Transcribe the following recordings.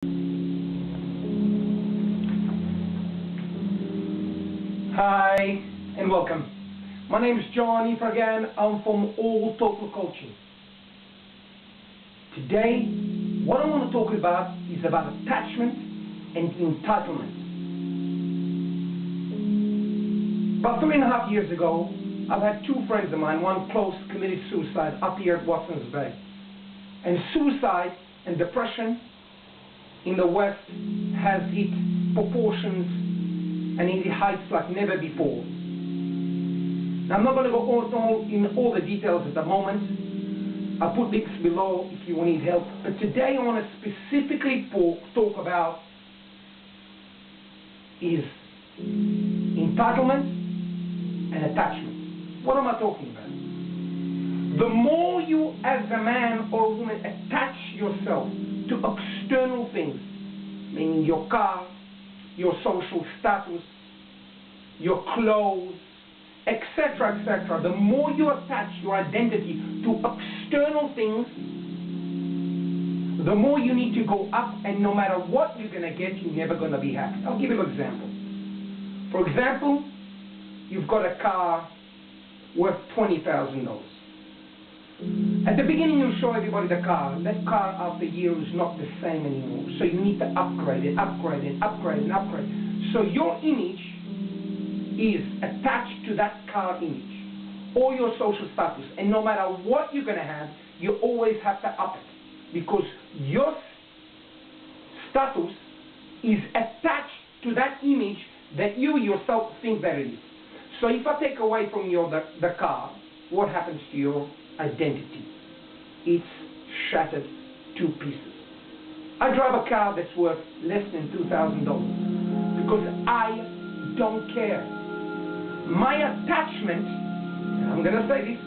Hi and welcome. My name is John again. I'm from All Total Coaching. Today, what I want to talk about is about attachment and entitlement. About 3.5 years ago, I've had two friends of mine, one close, committed suicide up here at Watson's Bay. And suicide and depression in the West has hit proportions and in the heights like never before. Now, I'm not going to go in all the details at the moment. I'll put links below if you need help. But today I want to specifically talk about is entitlement and attachment. What am I talking about? The more you as a man or a woman attach yourself to external things, meaning your car, your social status, your clothes, etc., etc., the more you attach your identity to external things, the more you need to go up, and no matter what you're going to get, you're never going to be happy. I'll give you an example. For example, you've got a car worth $20,000. At the beginning, you show everybody the car. That car after a year is not the same anymore. So you need to upgrade it, upgrade it, upgrade it, upgrade it. So your image is attached to that car image or your social status. And no matter what you're going to have, you always have to up it because your status is attached to that image that you yourself think that it is. So if I take away from you the car, what happens to your identity? It's shattered to pieces. I drive a car that's worth less than $2,000 because I don't care. My attachment, and I'm going to say this,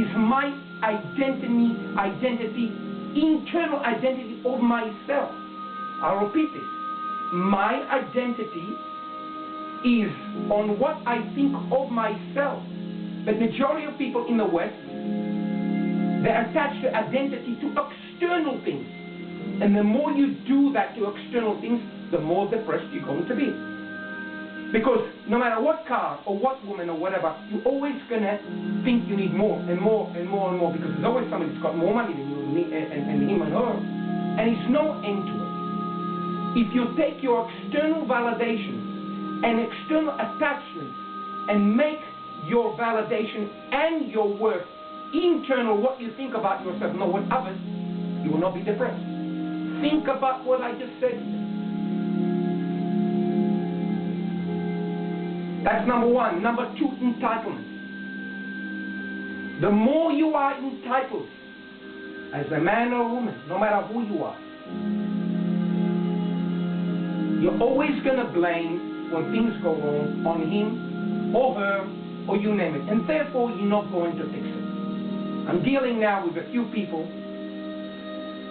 is my identity, internal identity of myself. I'll repeat this. My identity is on what I think of myself. But majority of people in the West, they attach their identity to external things. And the more you do that to external things, the more depressed you're going to be. Because no matter what car or what woman or whatever, you're always going to think you need more and more and more and more because there's always somebody that's got more money than you and him and her. And it's no end to it. If you take your external validations and external attachments and make your validation and your worth internal, what you think about yourself, not what others, you will not be depressed. Think about what I just said. That's number one. Number two, entitlement. The more you are entitled as a man or a woman, no matter who you are, you're always going to blame when things go wrong on him or her or you name it, and therefore you're not going to fix it. I'm dealing now with a few people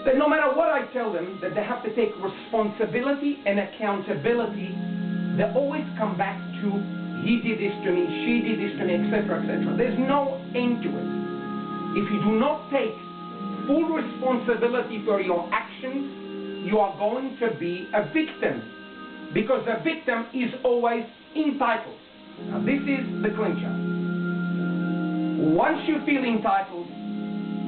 that no matter what I tell them, that they have to take responsibility and accountability, they always come back to, he did this to me, she did this to me, etc., etc. There's no end to it. If you do not take full responsibility for your actions, you are going to be a victim, because a victim is always entitled. Now this is the clincher. Once you feel entitled,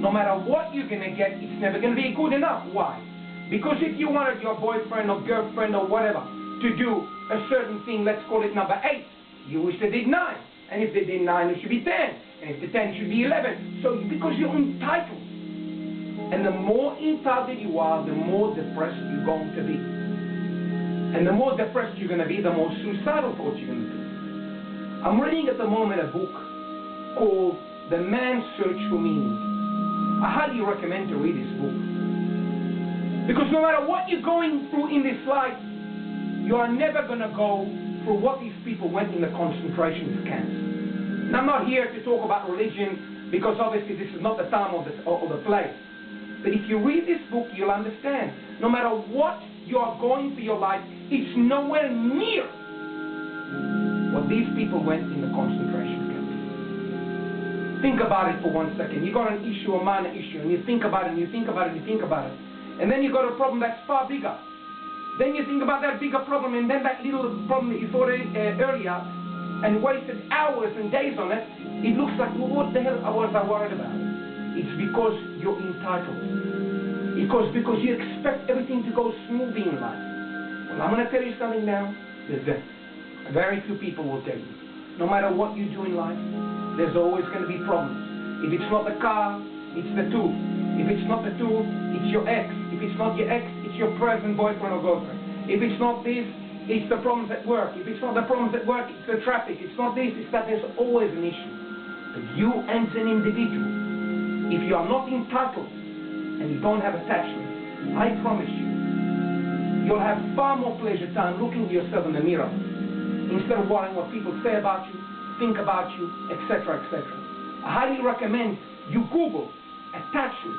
no matter what you're going to get, it's never going to be good enough. Why? Because if you wanted your boyfriend or girlfriend or whatever to do a certain thing, let's call it number 8, you wish they did 9. And if they did 9, it should be 10. And if the 10 should be 11. So because you're entitled. And the more entitled you are, the more depressed you're going to be. And the more depressed you're going to be, the more suicidal thoughts you're going to be. I'm reading at the moment a book called The Man's Search for Meaning. I highly recommend to read this book. Because no matter what you're going through in this life, you are never going to go through what these people went in the concentration camps. And I'm not here to talk about religion because obviously this is not the time or the place. But if you read this book, you'll understand. No matter what you are going through your life, it's nowhere near what these people went in the concentration camps. Think about it for 1 second. You got an issue, a minor issue, and you think about it, and you think about it, and you think about it. And then you got a problem that's far bigger. Then you think about that bigger problem, and then that little problem that you thought earlier and wasted hours and days on it, it looks like, well, what the hell was I worried about? It's because you're entitled. Because you expect everything to go smoothly in life. Well, I'm going to tell you something now. Very few people will tell you. No matter what you do in life, there's always going to be problems. If it's not the car, it's the tool. If it's not the tool, it's your ex. If it's not your ex, it's your present boyfriend or girlfriend. If it's not this, it's the problems at work. If it's not the problems at work, it's the traffic. It's not this, it's that. There's always an issue. But you as an individual, if you are not entitled and you don't have attachment, I promise you, you'll have far more pleasure time looking at yourself in the mirror instead of worrying what people say about you, think about you, etc., etc. I highly recommend you Google attachment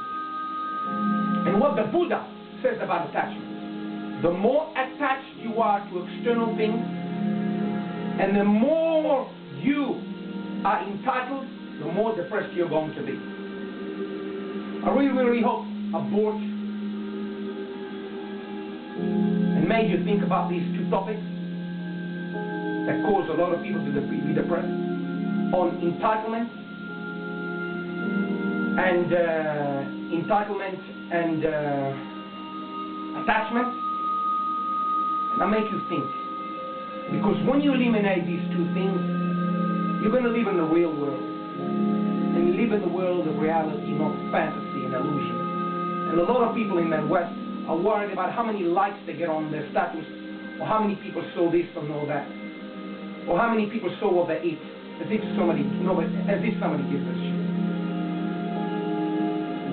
and what the Buddha says about attachment. The more attached you are to external things and the more you are entitled, the more depressed you're going to be. I really hope I brought and made you think about these two topics that cause a lot of people to be depressed, on entitlement and attachment, and I make you think. Because when you eliminate these two things, you're going to live in the real world. And you live in the world of reality, not fantasy and illusion. And a lot of people in the West are worried about how many likes they get on their status, or how many people saw this or know that, or how many people saw what they eat, as if somebody gives a shit.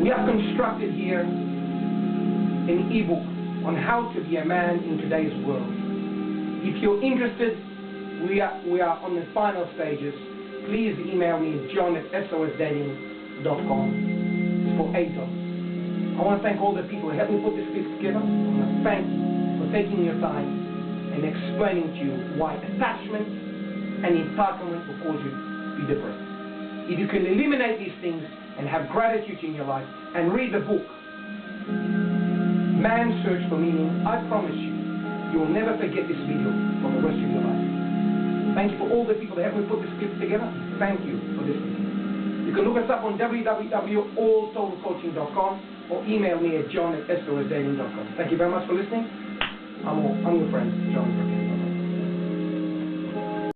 We have constructed here an ebook on how to be a man in today's world. If you're interested, we are on the final stages. Please email me at john@sosdating.com. It's for $8. I want to thank all the people who helped me put this clip together. I want to thank you for taking your time and explaining to you why attachment and entitlement will cause you to be depressed. If you can eliminate these things and have gratitude in your life and read the book, Man's Search for Meaning, I promise you, you'll never forget this video for the rest of your life. Thank you for all the people that helped me put this clip together. Thank you for listening. You can look us up on www.alltotalcoaching.com or email me at john@sosdating.com. Thank you very much for listening. I'm your friend, John.